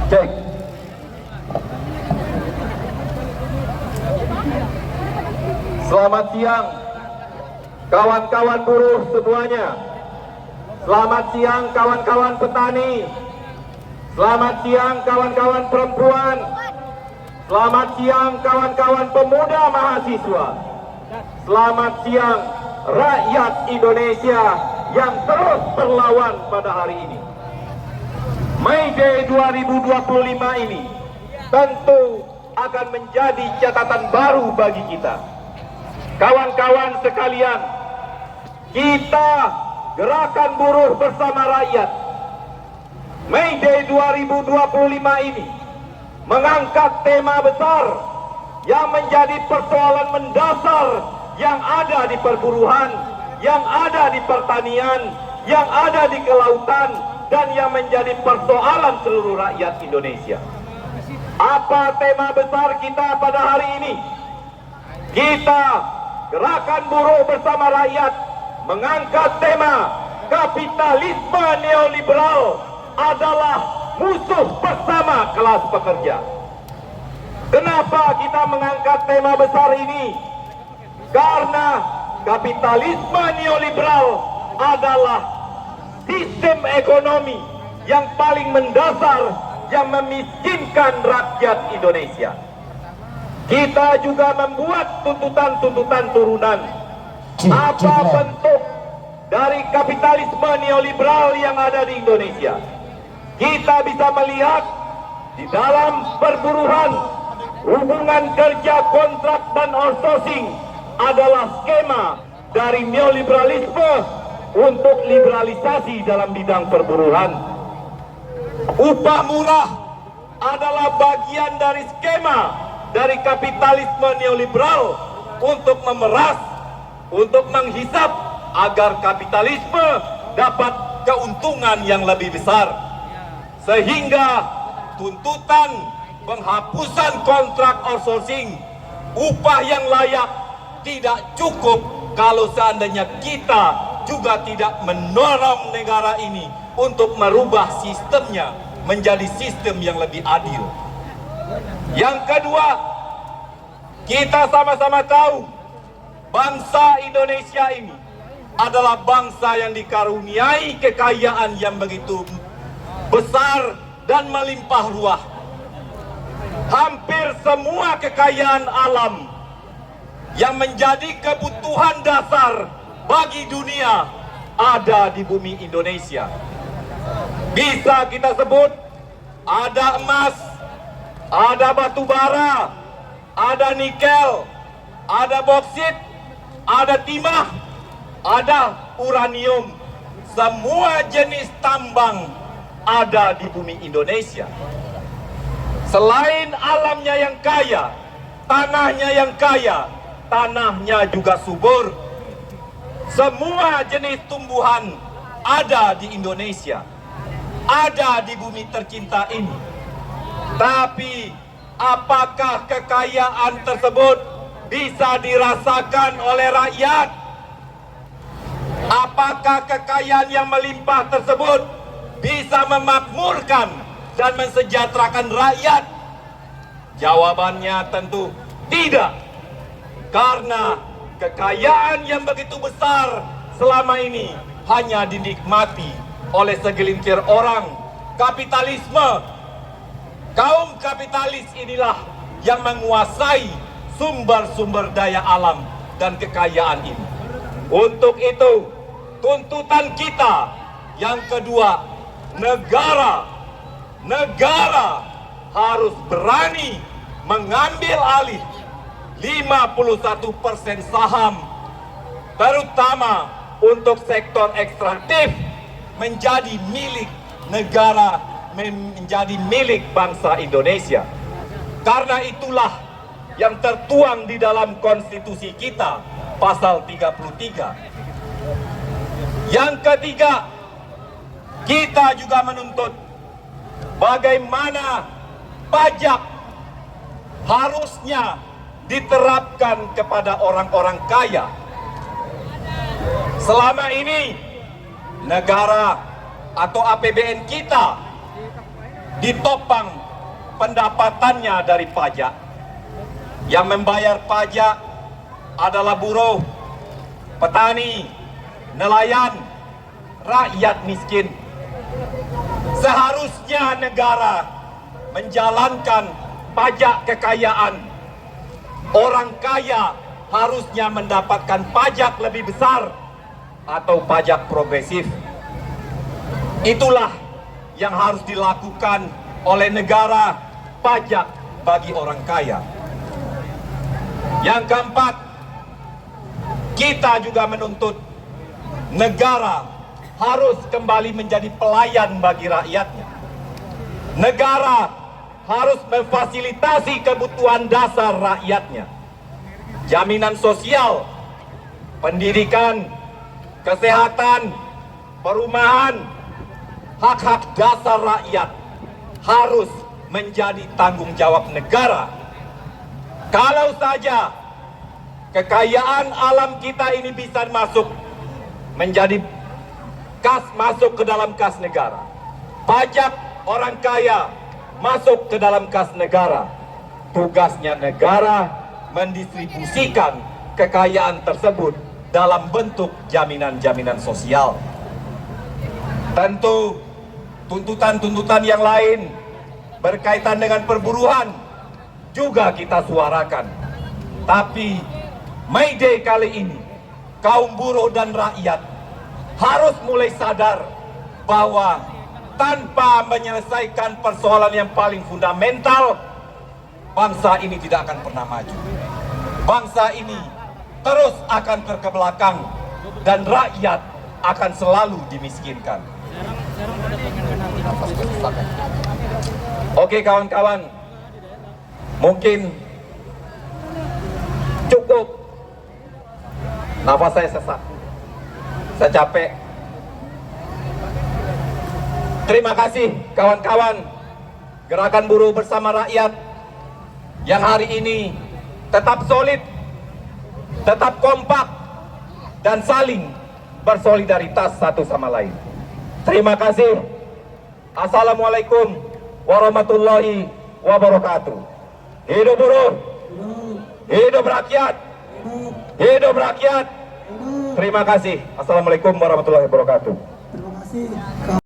Cek. Selamat siang kawan-kawan buruh semuanya. Selamat siang kawan-kawan petani. Selamat siang kawan-kawan perempuan. Selamat siang kawan-kawan pemuda mahasiswa. Selamat siang rakyat Indonesia yang terus berlawan pada hari ini. May Day 2025 ini tentu akan menjadi catatan baru bagi kita. Kawan-kawan sekalian, kita Gerakan Buruh Bersama Rakyat May Day 2025 ini mengangkat tema besar yang menjadi persoalan mendasar yang ada di perburuhan, yang ada di pertanian, yang ada di kelautan, dan yang menjadi persoalan seluruh rakyat Indonesia. Apa tema besar kita pada hari ini? Kita Gerakan Buruh Bersama Rakyat mengangkat tema kapitalisme neoliberal adalah musuh bersama kelas pekerja. Kenapa kita mengangkat tema besar ini? Karena kapitalisme neoliberal adalah sistem ekonomi yang paling mendasar yang memiskinkan rakyat Indonesia. Kita juga membuat tuntutan-tuntutan turunan. Apa bentuk dari kapitalisme neoliberal yang ada di Indonesia? Kita bisa melihat di dalam perburuhan, hubungan kerja kontrak dan outsourcing adalah skema dari neoliberalisme untuk liberalisasi dalam bidang perburuhan. Upah murah adalah bagian dari skema dari kapitalisme neoliberal untuk memeras, untuk menghisap agar kapitalisme dapat keuntungan yang lebih besar. Sehingga tuntutan penghapusan kontrak outsourcing, upah yang layak tidak cukup kalau seandainya kita juga tidak mendorong negara ini untuk merubah sistemnya menjadi sistem yang lebih adil. Yang kedua, kita sama-sama tahu bangsa Indonesia ini adalah bangsa yang dikaruniai kekayaan yang begitu besar dan melimpah ruah. Hampir semua kekayaan alam yang menjadi kebutuhan dasar bagi dunia ada di bumi Indonesia. Bisa kita sebut ada emas, ada batu bara, ada nikel, ada boksit, ada timah, ada uranium. Semua jenis tambang ada di bumi Indonesia. Selain alamnya yang kaya, tanahnya yang kaya, tanahnya juga subur. Semua jenis tumbuhan ada di Indonesia, ada di bumi tercinta ini. Tapi apakah kekayaan tersebut bisa dirasakan oleh rakyat? Apakah kekayaan yang melimpah tersebut bisa memakmurkan dan mensejahterakan rakyat? Jawabannya tentu tidak. Karena kekayaan yang begitu besar selama ini hanya dinikmati oleh segelintir orang. Kapitalisme, kaum kapitalis inilah yang menguasai sumber-sumber daya alam dan kekayaan ini. Untuk itu, tuntutan kita yang kedua, negara harus berani mengambil alih 51% saham, terutama untuk sektor ekstraktif, menjadi milik negara, menjadi milik bangsa Indonesia. Karena itulah yang tertuang di dalam konstitusi kita, pasal 33. Yang ketiga, kita juga menuntut bagaimana pajak harusnya diterapkan kepada orang-orang kaya. Selama ini negara atau APBN kita ditopang pendapatannya dari pajak. Yang membayar pajak adalah buruh, petani, nelayan, rakyat miskin. Seharusnya negara menjalankan pajak kekayaan. Orang kaya harusnya mendapatkan pajak lebih besar atau pajak progresif. Itulah yang harus dilakukan oleh negara, pajak bagi orang kaya. Yang keempat, kita juga menuntut negara harus kembali menjadi pelayan bagi rakyatnya. Negara harus memfasilitasi kebutuhan dasar rakyatnya. Jaminan sosial, pendidikan, kesehatan, perumahan, hak-hak dasar rakyat harus menjadi tanggung jawab negara. Kalau saja kekayaan alam kita ini bisa masuk menjadi masuk ke dalam kas negara, pajak orang kaya masuk ke dalam kas negara, tugasnya negara mendistribusikan kekayaan tersebut dalam bentuk jaminan-jaminan sosial. Tentu tuntutan-tuntutan yang lain berkaitan dengan perburuan juga kita suarakan. Tapi May Day kali ini kaum buruh dan rakyat harus mulai sadar bahwa tanpa menyelesaikan persoalan yang paling fundamental, bangsa ini tidak akan pernah maju. Bangsa ini terus akan terkebelakang dan rakyat akan selalu dimiskinkan. Oke kawan-kawan, mungkin cukup. Nafas saya sesak, saya capek. Terima kasih kawan-kawan Gerakan Buruh Bersama Rakyat yang hari ini tetap solid, tetap kompak, dan saling bersolidaritas satu sama lain. Terima kasih. Assalamualaikum warahmatullahi wabarakatuh. Hidup buruh, hidup rakyat, hidup rakyat. Terima kasih. Assalamualaikum warahmatullahi wabarakatuh. Terima kasih.